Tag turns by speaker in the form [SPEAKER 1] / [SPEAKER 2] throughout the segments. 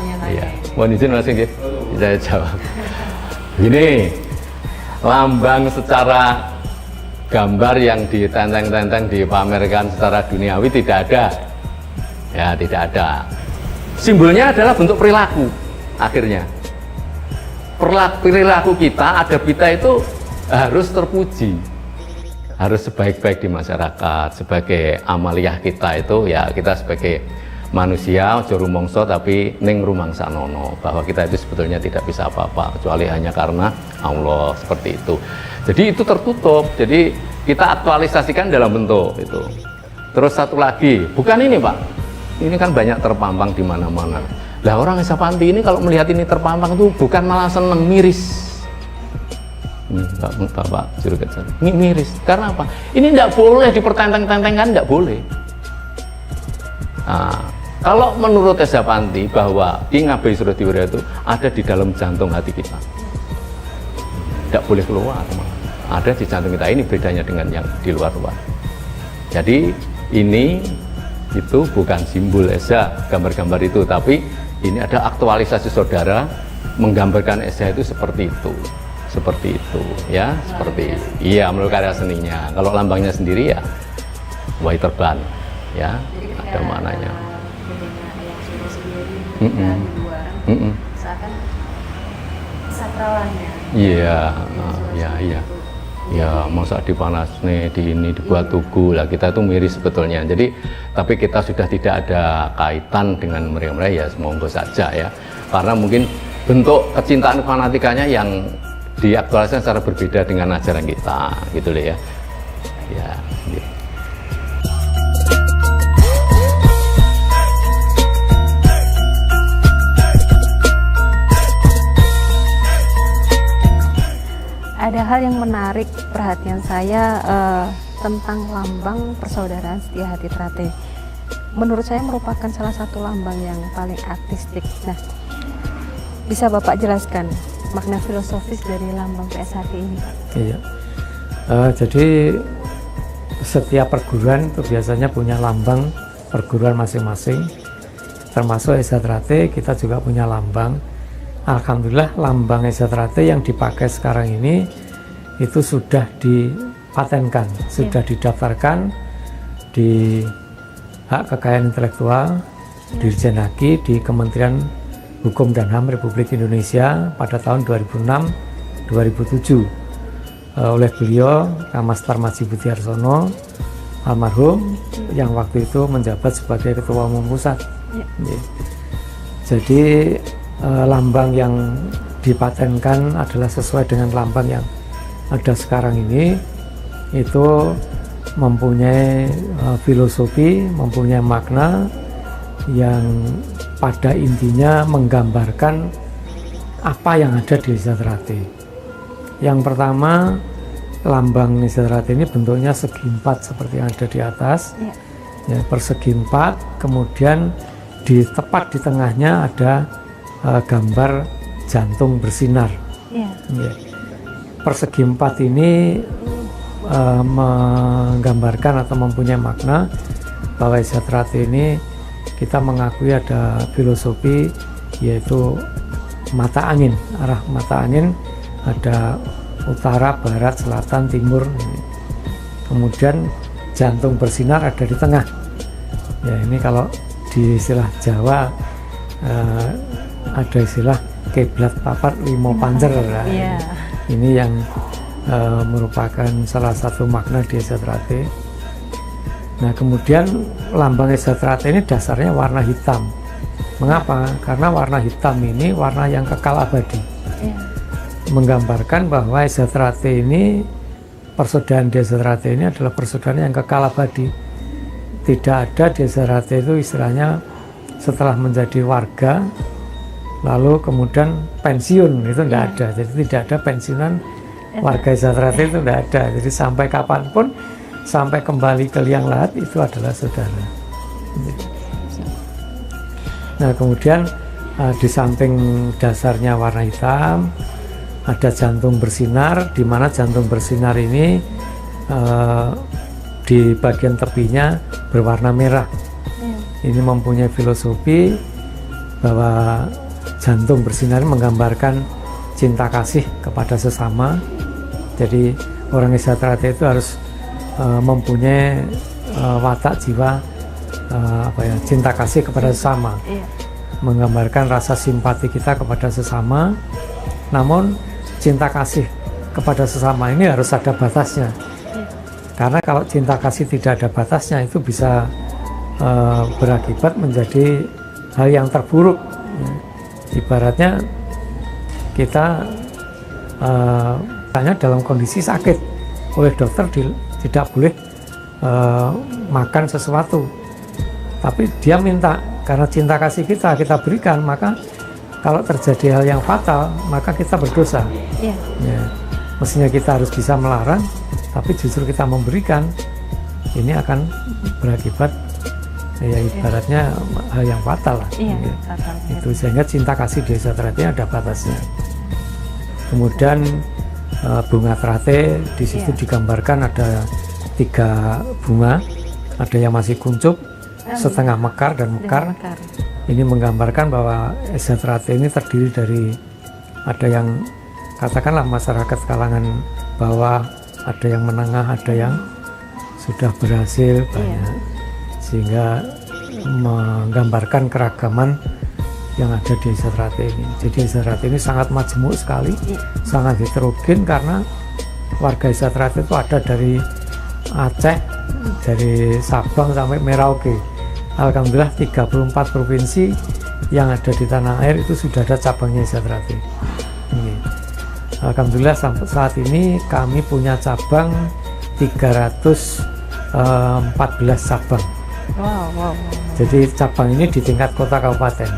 [SPEAKER 1] tanya-tanya.
[SPEAKER 2] Iya. Mohon izin langsung ya, saya jawab. Gini, lambang secara gambar yang ditenteng-tenteng dipamerkan secara duniawi tidak ada. Ya, tidak ada. Simbolnya adalah bentuk perilaku. Akhirnya, perilaku kita, adab kita itu harus terpuji, harus sebaik-baik di masyarakat. Sebagai amaliyah kita itu, ya kita sebagai manusia ojo rumongso tapi ning rumangsa nono, bahwa kita itu sebetulnya tidak bisa apa-apa kecuali hanya karena Allah, seperti itu. Jadi itu tertutup, jadi kita aktualisasikan dalam bentuk itu. Terus satu lagi, bukan ini Pak, ini kan banyak terpampang di mana-mana. Lah orang Esa Panti ini kalau melihat ini terpampang itu bukan malah seneng, miris. Bapak Juru Kerja, miris. Karena apa? Ini tidak boleh dipertenteng-tentengkan, tidak boleh. Nah, kalau menurut Esa Panti bahwa Ki Ngabei Suradiwira itu ada di dalam jantung hati kita, tidak boleh keluar, ada di jantung kita. Ini bedanya dengan yang di luar-luar. Jadi ini itu bukan simbol Esa, gambar-gambar itu, tapi ini ada aktualisasi saudara menggambarkan Esa itu seperti itu, ya, seperti iya menurut karya seninya. Kalau lambangnya sendiri ya Waiterban, ya ada maknanya.
[SPEAKER 1] Seakan sakralannya.
[SPEAKER 2] Iya, iya. Ya masa dipanas nih, di ini dibuat tugu lah, kita itu miris sebetulnya. Jadi tapi kita sudah tidak ada kaitan dengan mereka ya, semoga saja ya, karena mungkin bentuk kecintaan fanatikanya yang diaktualisasikan secara berbeda dengan ajaran kita gitu loh ya. Ya gitu.
[SPEAKER 1] Ada hal yang menarik perhatian saya tentang lambang persaudaraan Setia Hati Trate. Menurut saya merupakan salah satu lambang yang paling artistik. Nah, bisa Bapak jelaskan makna filosofis dari lambang PSHT ini?
[SPEAKER 3] Iya. Jadi setiap perguruan itu biasanya punya lambang perguruan masing-masing. Termasuk Esa Trate, kita juga punya lambang. Alhamdulillah lambang Esa Trate yang dipakai sekarang ini itu sudah dipatenkan, sudah didaftarkan di Hak Kekayaan Intelektual Dirjen Haki di Kementerian Hukum dan HAM Republik Indonesia pada tahun 2006-2007 oleh beliau Mas Tarmaji Budiarsono almarhum yang waktu itu menjabat sebagai Ketua Umum Pusat. Jadi lambang yang dipatenkan adalah sesuai dengan lambang yang ada sekarang ini, itu mempunyai filosofi, mempunyai makna yang pada intinya menggambarkan apa yang ada di Esa Trate. Yang pertama, lambang Esa Trate ini bentuknya segi empat seperti yang ada di atas, ya, persegi empat, kemudian tepat di tengahnya ada gambar jantung bersinar. Ya. Persegi empat ini menggambarkan atau mempunyai makna bahwa Esa Trate ini kita mengakui ada filosofi, yaitu mata angin, arah mata angin ada utara, barat, selatan, timur. Kemudian jantung bersinar ada di tengah. Ya, ini kalau di istilah Jawa ada istilah kiblat papat limo panjer. Ini yang merupakan salah satu makna di Esa Trate. Nah, kemudian lambang Esa Trate ini dasarnya warna hitam. Mengapa? Karena warna hitam ini warna yang kekal abadi. Menggambarkan bahwa Esa Trate ini, persaudaraan di Esa Trate ini adalah persaudaraan yang kekal abadi. Tidak ada di Esa Trate itu istilahnya setelah menjadi warga lalu kemudian pensiun, itu tidak ada. Jadi tidak ada pensiunan warga Esa Trate, itu tidak ada. Jadi sampai kapanpun, sampai kembali ke liang lahat itu adalah saudara. Nah, kemudian di samping dasarnya warna hitam ada jantung bersinar, di mana jantung bersinar ini di bagian tepinya berwarna merah. Ini mempunyai filosofi bahwa jantung bersinar menggambarkan cinta kasih kepada sesama. Jadi orang Esatrate itu harus mempunyai watak jiwa cinta kasih kepada sesama, menggambarkan rasa simpati kita kepada sesama. Namun cinta kasih kepada sesama ini harus ada batasnya, karena kalau cinta kasih tidak ada batasnya itu bisa berakibat menjadi hal yang terburuk. Ibaratnya kita hanya dalam kondisi sakit, oleh dokter tidak boleh makan sesuatu, tapi dia minta, karena cinta kasih kita berikan, maka kalau terjadi hal yang fatal maka kita berdosa. Ya, mestinya kita harus bisa melarang, tapi justru kita memberikan, ini akan berakibat ya ibaratnya hal yang fatal lah.
[SPEAKER 1] Fatal,
[SPEAKER 3] itu sehingga cinta kasih di Esatrate ada batasnya. Kemudian bunga trate di situ digambarkan ada 3 bunga, ada yang masih kuncup, setengah mekar dan mekar. Ini menggambarkan bahwa Esatrate ini terdiri dari, ada yang katakanlah masyarakat kalangan bawah, ada yang menengah, ada yang sudah berhasil banyak, sehingga menggambarkan keragaman yang ada di Esatrate ini. Jadi Esatrate ini sangat majemuk sekali, sangat heterogen, karena warga Esatrate itu ada dari Aceh, dari Sabang sampai Merauke. Alhamdulillah 34 provinsi yang ada di tanah air itu sudah ada cabangnya Esatrate. Alhamdulillah sampai saat ini kami punya cabang 314 cabang.
[SPEAKER 1] Wow.
[SPEAKER 3] Jadi cabang ini di tingkat kota kabupaten.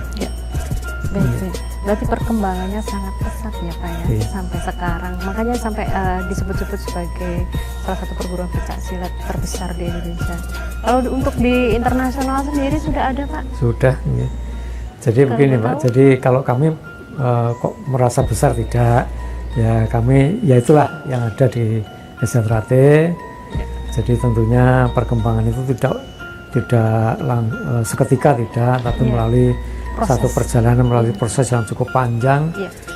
[SPEAKER 1] Baik. Berarti perkembangannya sangat pesat ya Pak ya, sampai sekarang. Makanya sampai disebut-sebut sebagai salah satu perguruan pencak silat terbesar di Indonesia. Kalau untuk di internasional sendiri sudah ada Pak? Sudah.
[SPEAKER 3] Ya. Jadi begini Pak, jadi kalau kami kok merasa besar, tidak. Ya kami, ya itulah yang ada di Esatrate. Jadi tentunya perkembangan itu tidak seketika, tidak, tapi melalui satu perjalanan, melalui proses yang cukup panjang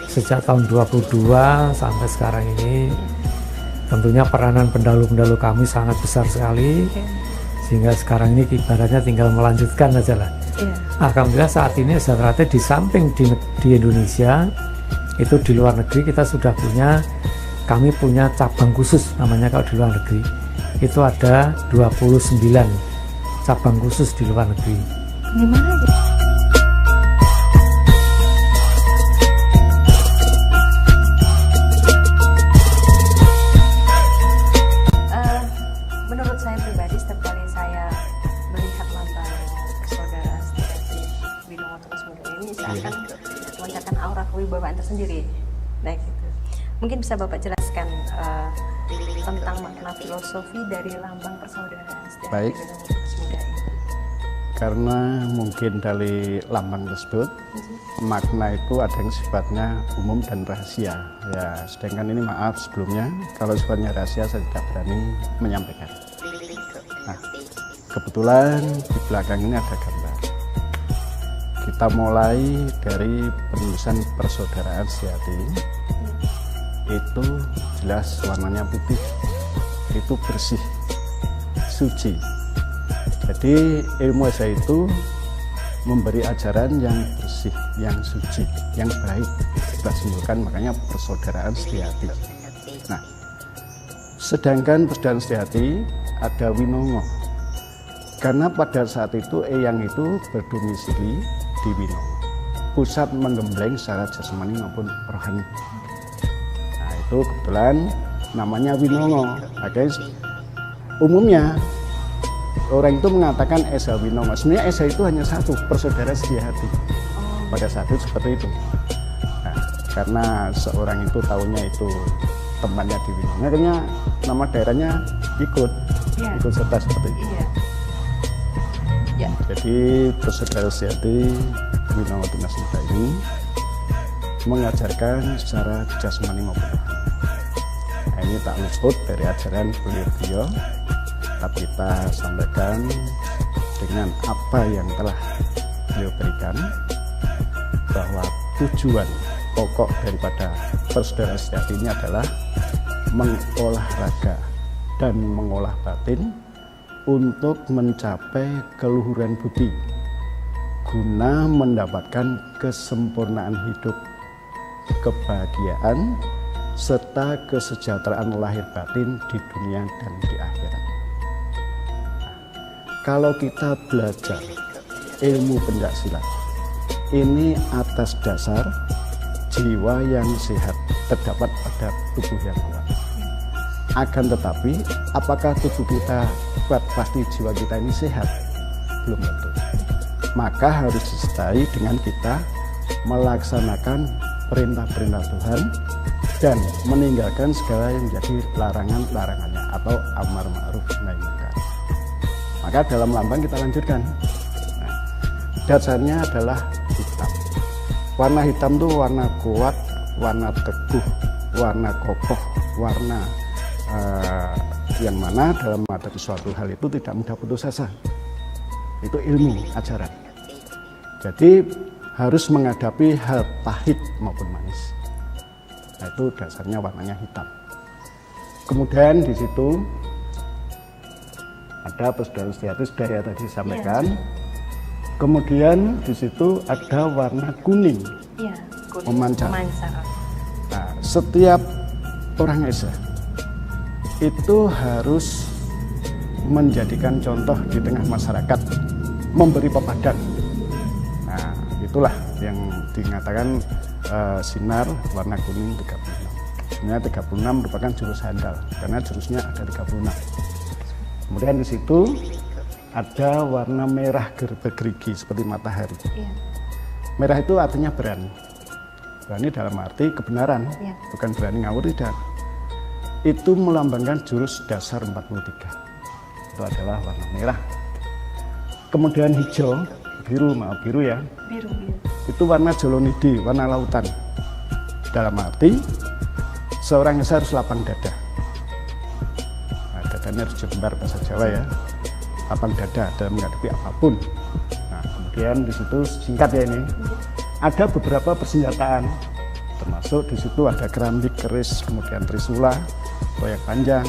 [SPEAKER 3] sejak tahun 22 sampai sekarang ini. Tentunya peranan pendahulu-pendahulu kami sangat besar sekali, sehingga sekarang ini ibaratnya tinggal melanjutkan saja lah. Alhamdulillah saat ini Esatrate di samping di Indonesia, itu di luar negeri kita sudah punya, kami punya cabang khusus namanya. Kalau di luar negeri itu ada 29 cabang khusus di luar negeri.
[SPEAKER 1] Gimana aja? Menurut saya pribadi, setiap kali saya melihat lambang persaudaraan seperti Winongo Tunas Muda ini, seakan memancarkan aura kewibawaan tersendiri. Baik itu. Mungkin bisa Bapak jelaskan tentang makna filosofi dari lambang persaudaraan seperti Winongo Tunas Muda ini.
[SPEAKER 4] Karena mungkin dari lambang tersebut makna itu ada yang sifatnya umum dan rahasia ya, sedangkan ini maaf sebelumnya kalau sifatnya rahasia saya tidak berani menyampaikan. Nah, kebetulan di belakang ini ada gambar. Kita mulai dari penulisan persaudaraan sejati, itu jelas warnanya putih, itu bersih, suci. Jadi ilmu esa itu memberi ajaran yang bersih, yang suci, yang baik. Kita simpulkan makanya persaudaraan sejati. Nah, sedangkan persaudaraan sejati ada Winongo. Karena pada saat itu Eyang itu berdomisili di Winongo, pusat menggembleng secara jasmani maupun rohani. Nah, itu kebetulan namanya Winongo. Makanya umumnya orang itu mengatakan Esa Winongo. Sebenarnya Esa itu hanya satu, persaudaraan setia hati. Pada saat itu seperti itu. Nah, karena seorang itu tahunya itu temannya di Winongo, akhirnya nama daerahnya ikut serta seperti itu. Jadi persaudaraan sejati Winongo Tunas Muda ini mengajarkan secara jasmani maupun rohani. Nah, ini tak luput dari ajaran beliau. Tapi kita sampaikan dengan apa yang telah beliau berikan tujuan pokok daripada persaudaraan sejati ini adalah mengolah raga dan mengolah batin untuk mencapai keluhuran budi guna mendapatkan kesempurnaan hidup, kebahagiaan, serta kesejahteraan lahir batin di dunia dan di akhirat. Kalau kita belajar ilmu pencaksilat ini atas dasar jiwa yang sehat terdapat pada tubuh yang kuat. Akan tetapi, apakah tubuh kita kuat pasti jiwa kita ini sehat? Belum tentu. Maka harus disertai dengan kita melaksanakan perintah-perintah Tuhan dan meninggalkan segala yang menjadi larangan-larangannya atau amar ma'ruf nahi munkar. Maka dalam lambang kita lanjutkan. Nah, dasarnya adalah hitam. Warna hitam itu warna kuat, warna teguh, warna kokoh, warna yang mana dalam menghadapi suatu hal itu tidak mudah putus asa. Itu ilmu ajaran. Jadi harus menghadapi hal pahit maupun manis. Nah, itu dasarnya warnanya hitam. Kemudian di situ ada persaudaraan sejati sudah ya tadi disampaikan. Kemudian di situ ada warna kuning, memancar. Nah, setiap orang Esa itu harus menjadikan contoh di tengah masyarakat, memberi pepadan. Nah, itulah yang dikatakan sinar warna kuning 36. Sebenarnya 36 merupakan jurus handal karena jurusnya ada 36. Kemudian di situ ada warna merah bergerigi seperti matahari. Merah itu artinya berani. Berani dalam arti kebenaran, bukan berani ngawur, tidak. Itu melambangkan jurus dasar 43. Itu adalah warna merah. Kemudian hijau, biru ya. Biru. Itu warna jolonidi, warna lautan. Dalam arti seorang Esa harus lapang dada. Nah, dadanya harus jembar bahasa Jawa ya. Lapang dada dalam menghadapi apapun. Nah, kemudian di situ singkat ya ini. Ada beberapa persenjataan. Termasuk di situ ada kerambik, keris, kemudian trisula, toyak panjang.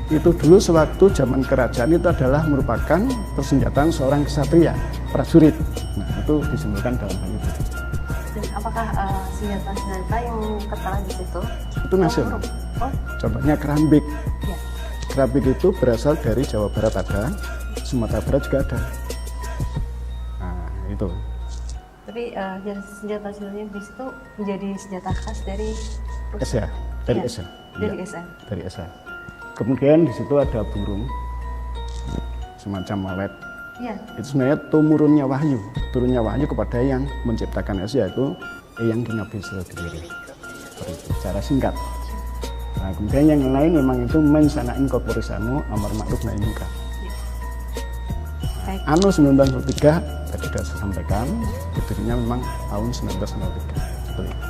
[SPEAKER 4] Itu dulu sewaktu zaman kerajaan itu adalah merupakan persenjataan seorang ksatria, prajurit. Nah, itu disimbolkan dalam hal itu.
[SPEAKER 1] Dan apakah senjata-senjata yang tertera di situ?
[SPEAKER 4] Itu nasional. Contohnya kerambik. Kerambik itu berasal dari Jawa Barat ada, Sumatera Barat juga ada. Nah, itu.
[SPEAKER 1] Tapi senjata-senjatanya di situ menjadi senjata khas dari
[SPEAKER 4] Esa, dari Esa.
[SPEAKER 1] Dari Esa.
[SPEAKER 4] Dari Esa. Kemudian di situ ada burung, semacam walet. Itu sebenarnya turunnya wahyu kepada yang menciptakan Esa, yaitu Eyang Kinabi Srediri. Seperti itu, secara singkat. Nah, kemudian yang lain memang itu mensanain korporisano amar ma'ruf nahi munkar. Anu 1903 tadi sudah saya sampaikan, berdirinya memang tahun 1903. Seperti itu.